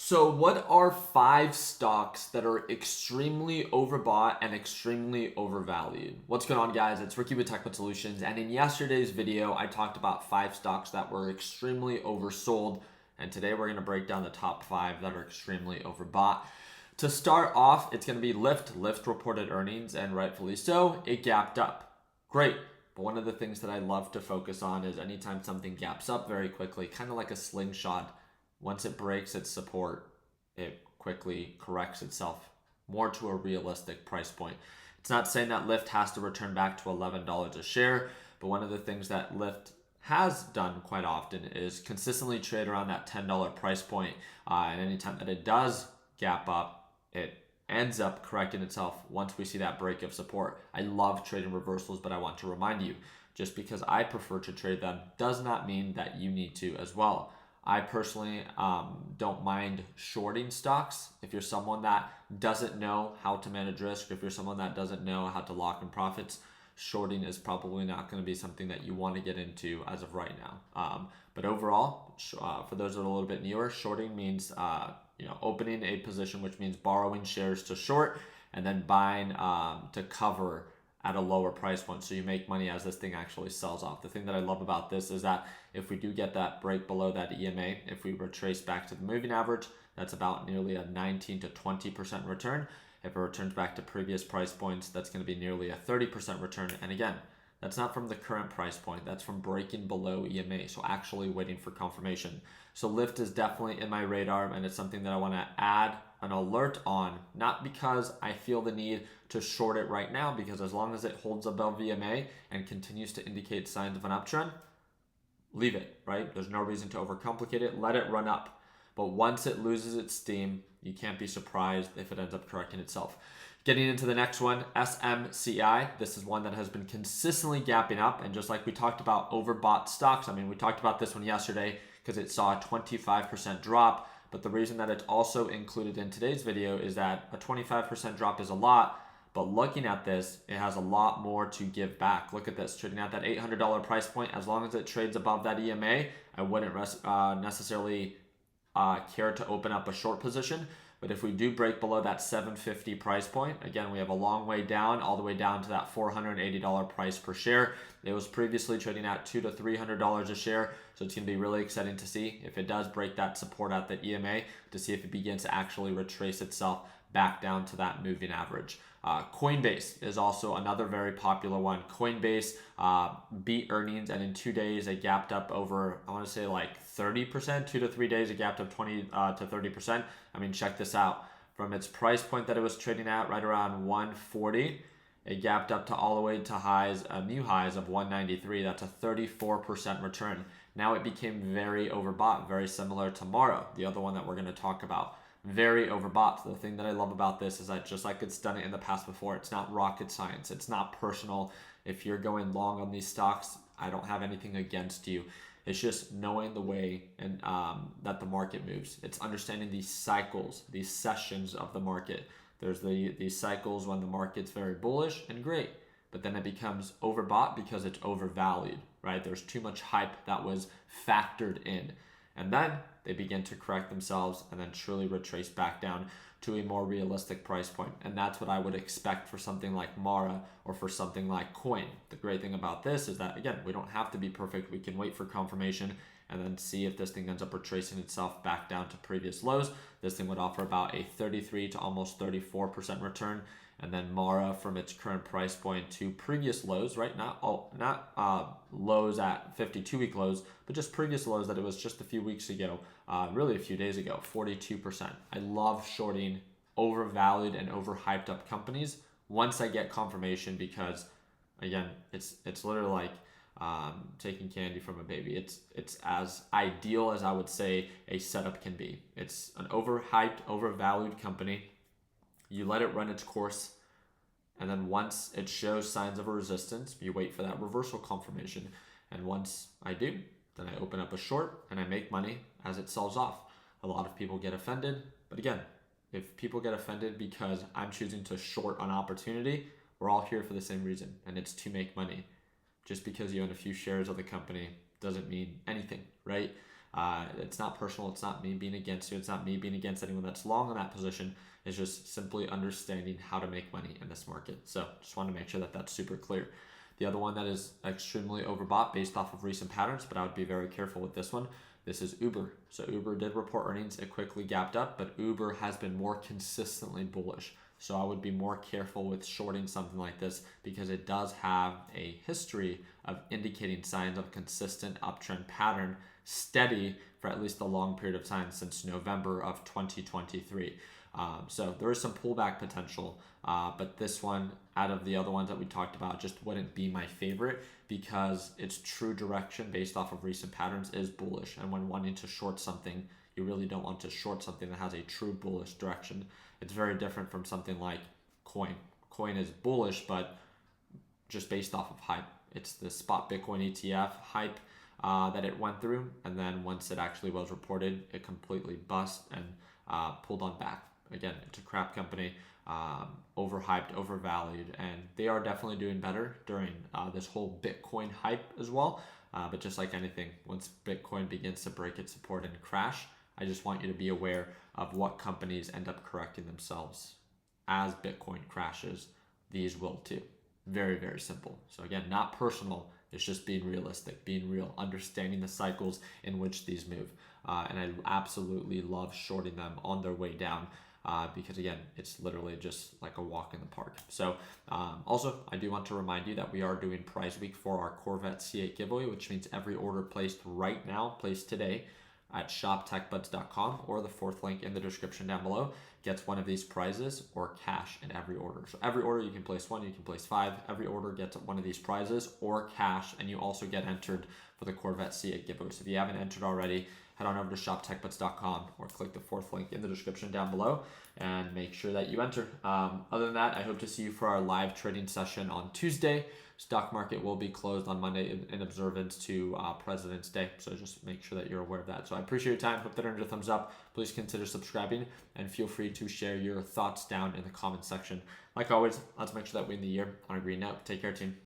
So, what are 5 stocks that are extremely overbought and extremely overvalued? What's going on, guys? It's Ricky with TechBud Solutions, and in yesterday's video, I talked about 5 stocks that were extremely oversold, and today we're going to break down the top 5 that are extremely overbought. To start off, it's going to be Lyft. Lyft reported earnings, and rightfully so, it gapped up. Great. But one of the things that I love to focus on is anytime something gaps up very quickly, kind of like a slingshot. Once it breaks its support, it quickly corrects itself more to a realistic price point. It's not saying that Lyft has to return back to $11 a share, but one of the things that Lyft has done quite often is consistently trade around that $10 price point. And anytime that it does gap up, it ends up correcting itself once we see that break of support. I love trading reversals, but I want to remind you, just because I prefer to trade them does not mean that you need to as well. I personally don't mind shorting stocks. If you're someone that doesn't know how to manage risk, if you're someone that doesn't know how to lock in profits, shorting is probably not going to be something that you want to get into as of right now. But overall, for those that are a little bit newer, shorting means opening a position, which means borrowing shares to short and then buying to cover at a lower price point, so you make money as this thing actually sells off. The thing that I love about this is that if we do get that break below that EMA, if we retrace back to the moving average, that's about nearly a 19 to 20% return. If it returns back to previous price points, that's going to be nearly a 30% return. And again, that's not from the current price point. That's from breaking below EMA, so actually waiting for confirmation. So Lyft is definitely in my radar, and it's something that I want to add an alert on, not because I feel the need to short it right now, because as long as it holds above EMA and continues to indicate signs of an uptrend, leave it, right? There's no reason to overcomplicate it. Let it run up. But once it loses its steam, you can't be surprised if it ends up correcting itself. Getting into the next one, SMCI. This is one that has been consistently gapping up. And just like we talked about overbought stocks, we talked about this one yesterday because it saw a 25% drop. But the reason that it's also included in today's video is that a 25% drop is a lot. But looking at this, it has a lot more to give back. Look at this, trading at that $800 price point. As long as it trades above that EMA, I wouldn't necessarily care to open up a short position. But if we do break below that $750 price point, again, we have a long way down, all the way down to that $480 price per share. It was previously trading at $200 to $300 a share, so it's going to be really exciting to see if it does break that support at the EMA, to see if it begins to actually retrace itself back down to that moving average. Coinbase is also another very popular one. Coinbase beat earnings, and in 2 days it gapped up over, I want to say like 30%, 2 to 3 days it gapped up 20 to 30%. Check this out. From its price point that it was trading at right around 140, it gapped up to all the way to new highs of 193. That's a 34% return. Now it became very overbought, very similar to Mara, the other one that we're going to talk about. Very overbought. So the thing that I love about this is that just like it's done it in the past before, it's not rocket science. It's not personal. If you're going long on these stocks, I don't have anything against you. It's just knowing the way and that the market moves. It's understanding these cycles, these sessions of the market. There's these cycles when the market's very bullish and great, but then it becomes overbought because it's overvalued, right? There's too much hype that was factored in. And then they begin to correct themselves and then truly retrace back down to a more realistic price point. And that's what I would expect for something like Mara or for something like Coin. The great thing about this is that, again, we don't have to be perfect. We can wait for confirmation and then see if this thing ends up retracing itself back down to previous lows. This thing would offer about a 33 to almost 34% return. And then Mara, from its current price point to previous lows, right? Not lows at 52-week lows, but just previous lows that it was just a few weeks ago, really a few days ago, 42%. I love shorting overvalued and overhyped up companies once I get confirmation, because again, it's literally like taking candy from a baby. It's as ideal as I would say a setup can be. It's an overhyped, overvalued company. You let it run its course, and then once it shows signs of a resistance, you wait for that reversal confirmation. And once I do, then I open up a short and I make money as it sells off. A lot of people get offended, but again, if people get offended because I'm choosing to short an opportunity, we're all here for the same reason, and it's to make money. Just because you own a few shares of the company doesn't mean anything, right? It's not personal. It's not me being against you. It's not me being against anyone that's long on that position. It's just simply understanding how to make money in this market. So just want to make sure that that's super clear. The other one that is extremely overbought based off of recent patterns, but I would be very careful with this one. This is Uber. So Uber did report earnings. It quickly gapped up, but Uber has been more consistently bullish. So I would be more careful with shorting something like this because it does have a history of indicating signs of a consistent uptrend pattern, steady for at least a long period of time since November of 2023. So there is some pullback potential, but this one, out of the other ones that we talked about, just wouldn't be my favorite because its true direction based off of recent patterns is bullish. And when wanting to short something, you really don't want to short something that has a true bullish direction. It's very different from something like coin. Coin is bullish, but just based off of hype. It's the spot Bitcoin ETF hype that it went through, and then once it actually was reported, it completely bust and pulled on back. Again, it's a crap company, overhyped, overvalued, and they are definitely doing better during this whole Bitcoin hype as well. But just like anything, once Bitcoin begins to break its support and crash, I just want you to be aware of what companies end up correcting themselves. As Bitcoin crashes, these will too. Very, very simple. So again, not personal. It's just being realistic, being real, understanding the cycles in which these move. And I absolutely love shorting them on their way down. Because again, it's literally just like a walk in the park. So also, I do want to remind you that we are doing prize week for our Corvette C8 giveaway, which means every order placed right now, placed today at shoptechbuds.com or the fourth link in the description down below gets one of these prizes or cash in every order. So every order you can place one, you can place five. Every order gets one of these prizes or cash, and you also get entered for the Corvette C8 giveaway. So if you haven't entered already, head on over to shoptechbuds.com or click the fourth link in the description down below and make sure that you enter. Other than that, I hope to see you for our live trading session on Tuesday. Stock market will be closed on Monday in observance to President's Day. So just make sure that you're aware of that. So I appreciate your time. Hope that earned a thumbs up. Please consider subscribing and feel free to share your thoughts down in the comment section. Like always, let's make sure that we end the year on a green note. Take care, team.